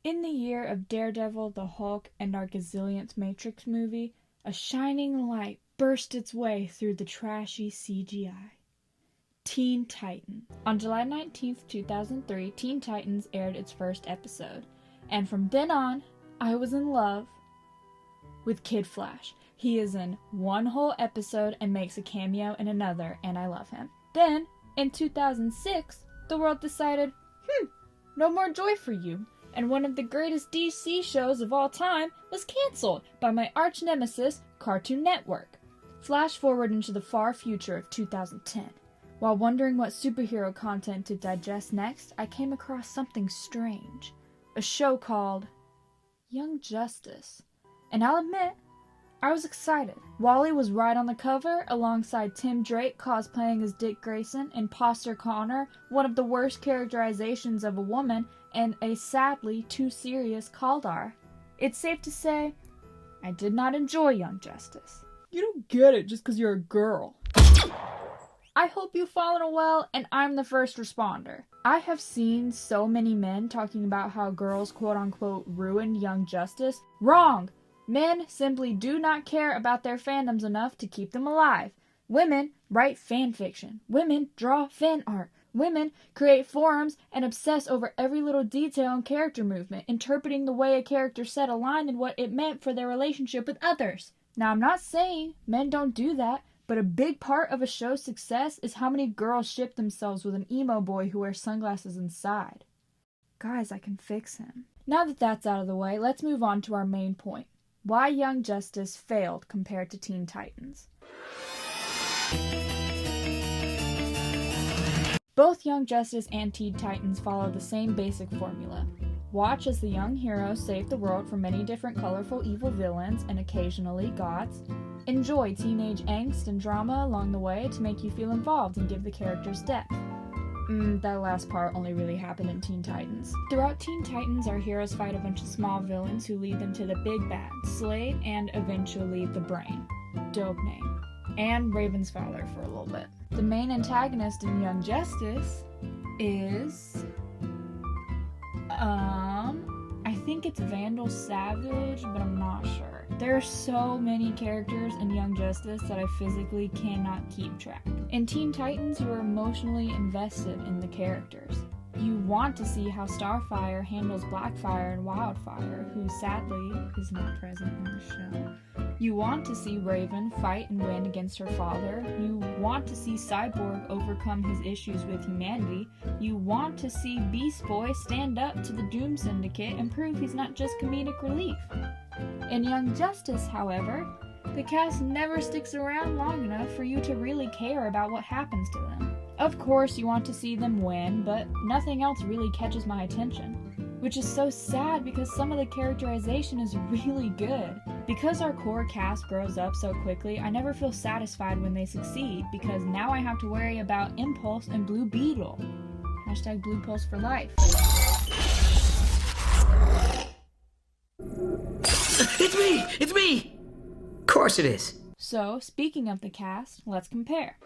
In the year of Daredevil, the Hulk, and our gazillionth Matrix movie, a shining light burst its way through the trashy CGI. Teen Titans. On July 19th, 2003, Teen Titans aired its first episode. And from then on, I was in love with Kid Flash. He is in one whole episode and makes a cameo in another, and I love him. Then, in 2006, the world decided, no more joy for you. And one of the greatest DC shows of all time was cancelled by my arch nemesis, Cartoon Network. Flash forward into the far future of 2010. While wondering what superhero content to digest next, I came across something strange. A show called Young Justice. And I'll admit, I was excited. Wally was right on the cover, alongside Tim Drake cosplaying as Dick Grayson, Imposter Connor, one of the worst characterizations of a woman, and a sadly too serious Kaldar. It's safe to say, I did not enjoy Young Justice. You don't get it just because you're a girl. I hope you've fallen a well, and I'm the first responder. I have seen so many men talking about how girls quote-unquote ruined Young Justice. Wrong! Men simply do not care about their fandoms enough to keep them alive. Women write fan fiction. Women draw fan art. Women create forums and obsess over every little detail and character movement, interpreting the way a character said a line and what it meant for their relationship with others. Now, I'm not saying men don't do that, but a big part of a show's success is how many girls ship themselves with an emo boy who wears sunglasses inside. Guys, I can fix him. Now that that's out of the way, let's move on to our main point. Why Young Justice failed compared to Teen Titans. Both Young Justice and Teen Titans follow the same basic formula. Watch as the young heroes save the world from many different colorful evil villains and occasionally gods. Enjoy teenage angst and drama along the way to make you feel involved and give the characters depth. That last part only really happened in Teen Titans. Throughout Teen Titans, our heroes fight a bunch of small villains who lead them to the big bad, Slade, and eventually the Brain. Dope name. And Raven's father for a little bit. The main antagonist in Young Justice is... I think it's Vandal Savage, but I'm not sure. There are so many characters in Young Justice that I physically cannot keep track. In Teen Titans, you are emotionally invested in the characters. You want to see how Starfire handles Blackfire and Wildfire, who sadly is not present in the show. You want to see Raven fight and win against her father. You want to see Cyborg overcome his issues with humanity. You want to see Beast Boy stand up to the Doom Syndicate and prove he's not just comedic relief. In Young Justice, however, the cast never sticks around long enough for you to really care about what happens to them. Of course, you want to see them win, but nothing else really catches my attention. Which is so sad because some of the characterization is really good. Because our core cast grows up so quickly, I never feel satisfied when they succeed, because now I have to worry about Impulse and Blue Beetle. Hashtag Blue Pulse for life. It's me! Of course it is. So, speaking of the cast, let's compare.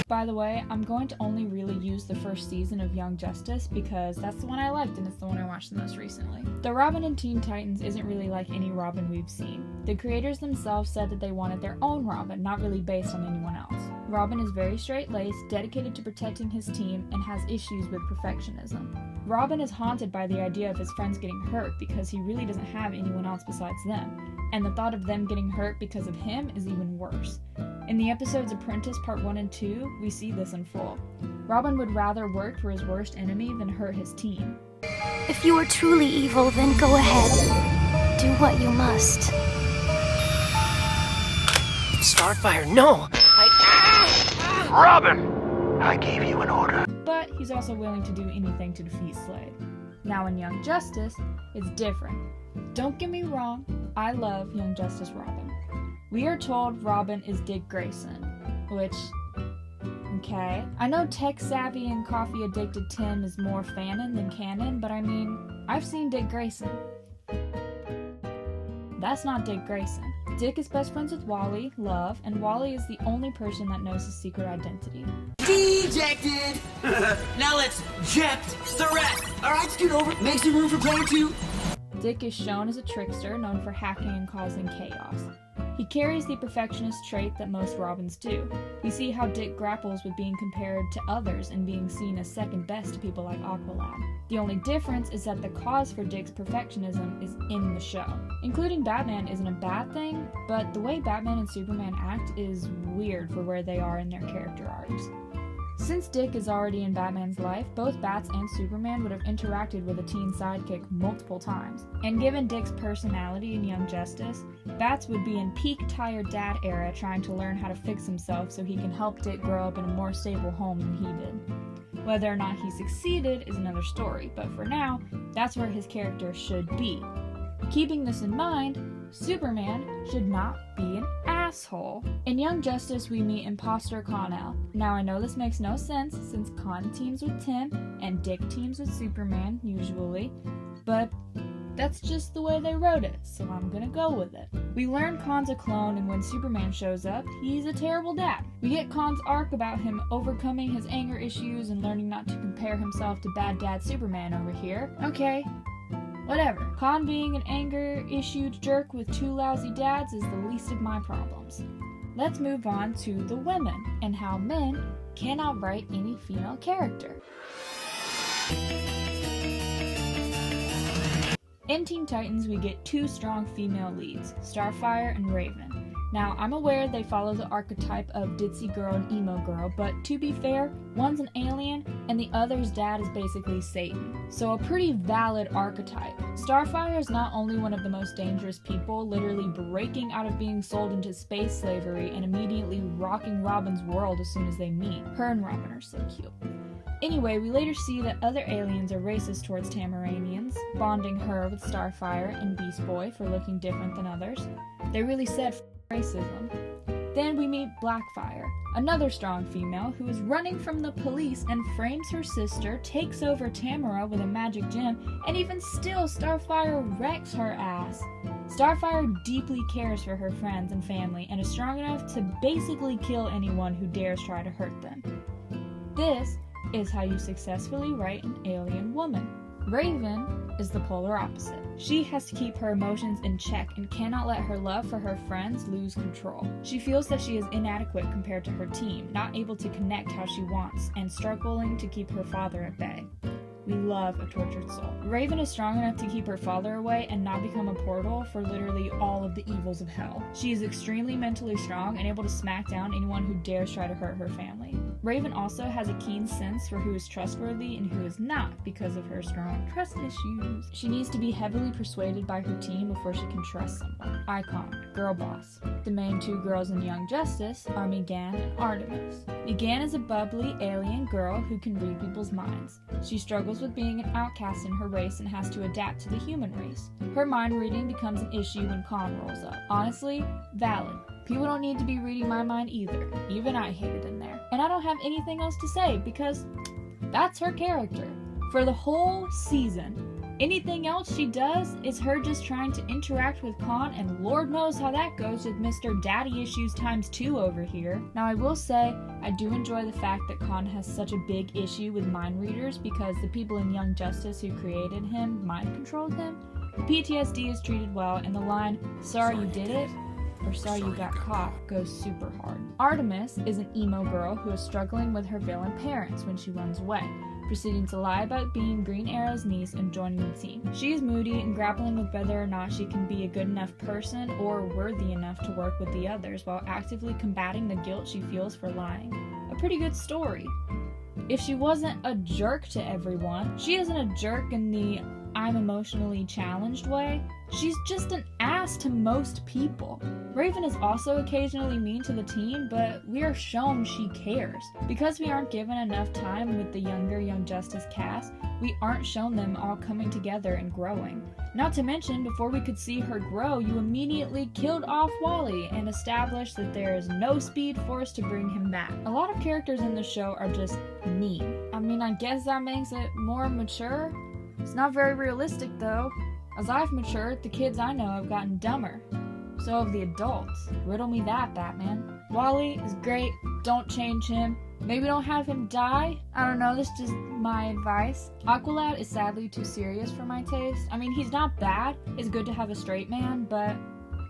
By the way, I'm going to only really use the first season of Young Justice because that's the one I liked and it's the one I watched the most recently. The Robin in Teen Titans isn't really like any Robin we've seen. The creators themselves said that they wanted their own Robin, not really based on anyone else. Robin is very straight-laced, dedicated to protecting his team, and has issues with perfectionism. Robin is haunted by the idea of his friends getting hurt because he really doesn't have anyone else besides them, and the thought of them getting hurt because of him is even worse. In the episodes Apprentice Part 1 and 2, we see this in full. Robin would rather work for his worst enemy than hurt his team. If you are truly evil, then go ahead. Do what you must. Starfire, no! Robin! I gave you an order. But he's also willing to do anything to defeat Slade. Now in Young Justice, it's different. Don't get me wrong, I love Young Justice Robin. We are told Robin is Dick Grayson, which, okay. I know tech-savvy and coffee-addicted Tim is more fanon than canon, but I mean, I've seen Dick Grayson. That's not Dick Grayson. Dick is best friends with Wally, Love, and Wally is the only person that knows his secret identity. Dejected! Now let's jet the rest! Alright, scoot over. Make some room for player 2. Dick is shown as a trickster known for hacking and causing chaos. He carries the perfectionist trait that most Robins do. We see how Dick grapples with being compared to others and being seen as second best to people like Aqualad. The only difference is that the cause for Dick's perfectionism is in the show. Including Batman isn't a bad thing, but the way Batman and Superman act is weird for where they are in their character arcs. Since Dick is already in Batman's life, both Bats and Superman would have interacted with a teen sidekick multiple times. And given Dick's personality in Young Justice, Bats would be in peak tired dad era trying to learn how to fix himself so he can help Dick grow up in a more stable home than he did. Whether or not he succeeded is another story, but for now, that's where his character should be. Keeping this in mind, Superman should not be an asshole. In Young Justice, we meet imposter Con-El. Now, I know this makes no sense since Con teams with Tim and Dick teams with Superman, usually, but that's just the way they wrote it, so I'm gonna go with it. We learn Con's a clone, and when Superman shows up, he's a terrible dad. We get Con's arc about him overcoming his anger issues and learning not to compare himself to bad dad Superman over here. Okay, whatever. Con being an anger-issued jerk with two lousy dads is the least of my problems. Let's move on to the women, and how men cannot write any female character. In Teen Titans, we get two strong female leads, Starfire and Raven. Now, I'm aware they follow the archetype of ditzy girl and emo girl, but to be fair, one's an alien and the other's dad is basically Satan. So a pretty valid archetype. Starfire is not only one of the most dangerous people, literally breaking out of being sold into space slavery and immediately rocking Robin's world as soon as they meet. Her and Robin are so cute. Anyway, we later see that other aliens are racist towards Tamaranians, bonding her with Starfire and Beast Boy for looking different than others. They really said racism. Then we meet Blackfire, another strong female who is running from the police and frames her sister, takes over Tamara with a magic gem, and even still Starfire wrecks her ass. Starfire deeply cares for her friends and family and is strong enough to basically kill anyone who dares try to hurt them. This is how you successfully write an alien woman. Raven is the polar opposite. She has to keep her emotions in check and cannot let her love for her friends lose control. She feels that she is inadequate compared to her team, not able to connect how she wants, and struggling to keep her father at bay. We love a tortured soul. Raven is strong enough to keep her father away and not become a portal for literally all of the evils of hell. She is extremely mentally strong and able to smack down anyone who dares try to hurt her family. Raven also has a keen sense for who is trustworthy and who is not because of her strong trust issues. She needs to be heavily persuaded by her team before she can trust someone. Icon, girl boss. The main two girls in Young Justice are Megan and Artemis. Megan is a bubbly alien girl who can read people's minds. She struggles with being an outcast in her race and has to adapt to the human race. Her mind reading becomes an issue when Con rolls up. Honestly, valid. People don't need to be reading my mind either. Even I hate it in there. And I don't have anything else to say because that's her character. For the whole season, anything else she does is her just trying to interact with Con, and Lord knows how that goes with Mr. Daddy Issues ×2 over here. Now I will say, I do enjoy the fact that Con has such a big issue with mind readers because the people in Young Justice who created him mind controlled him. The PTSD is treated well, and the line, "Sorry you did it," or "sorry you got caught," goes super hard. Artemis is an emo girl who is struggling with her villain parents when she runs away, proceeding to lie about being Green Arrow's niece and joining the team. She is moody and grappling with whether or not she can be a good enough person or worthy enough to work with the others while actively combating the guilt she feels for lying. A pretty good story. If she wasn't a jerk to everyone, she isn't a jerk in the "I'm emotionally challenged" way. She's just an ass to most people. Raven is also occasionally mean to the team, but we are shown she cares. Because we aren't given enough time with the younger Young Justice cast, we aren't shown them all coming together and growing. Not to mention, before we could see her grow, you immediately killed off Wally and established that there is no Speed Force to bring him back. A lot of characters in the show are just mean. I mean, I guess that makes it more mature. It's not very realistic though. As I've matured, the kids I know have gotten dumber. So have the adults. Riddle me that, Batman. Wally is great. Don't change him. Maybe don't have him die? I don't know, this is just my advice. Aqualad is sadly too serious for my taste. I mean, he's not bad. It's good to have a straight man, but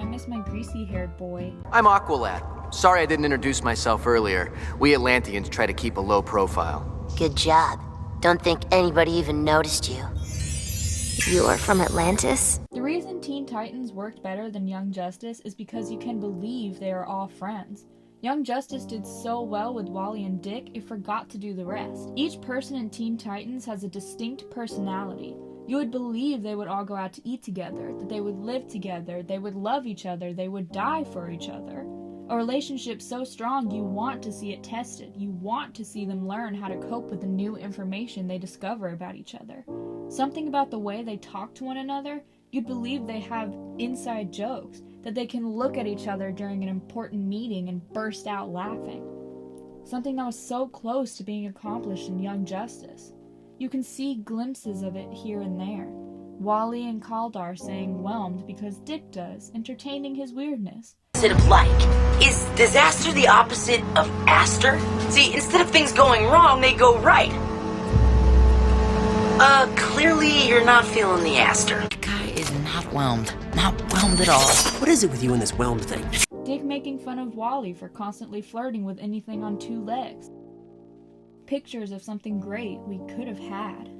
I miss my greasy-haired boy. I'm Aqualad. Sorry I didn't introduce myself earlier. We Atlanteans try to keep a low profile. Good job. Don't think anybody even noticed you. You're from Atlantis? The reason Teen Titans worked better than Young Justice is because you can believe they are all friends. Young Justice did so well with Wally and Dick, it forgot to do the rest. Each person in Teen Titans has a distinct personality. You would believe they would all go out to eat together, that they would live together, they would love each other, they would die for each other. A relationship so strong you want to see it tested. You want to see them learn how to cope with the new information they discover about each other. Something about the way they talk to one another, you'd believe they have inside jokes, that they can look at each other during an important meeting and burst out laughing. Something that was so close to being accomplished in Young Justice. You can see glimpses of it here and there. Wally and Kaldar saying whelmed because Dick does, entertaining his weirdness. Opposite of like. Is disaster the opposite of aster? See, instead of things going wrong, they go right. Clearly you're not feeling the aster. That guy is not whelmed. Not whelmed at all. What is it with you and this whelmed thing? Dick making fun of Wally for constantly flirting with anything on two legs. Pictures of something great we could have had.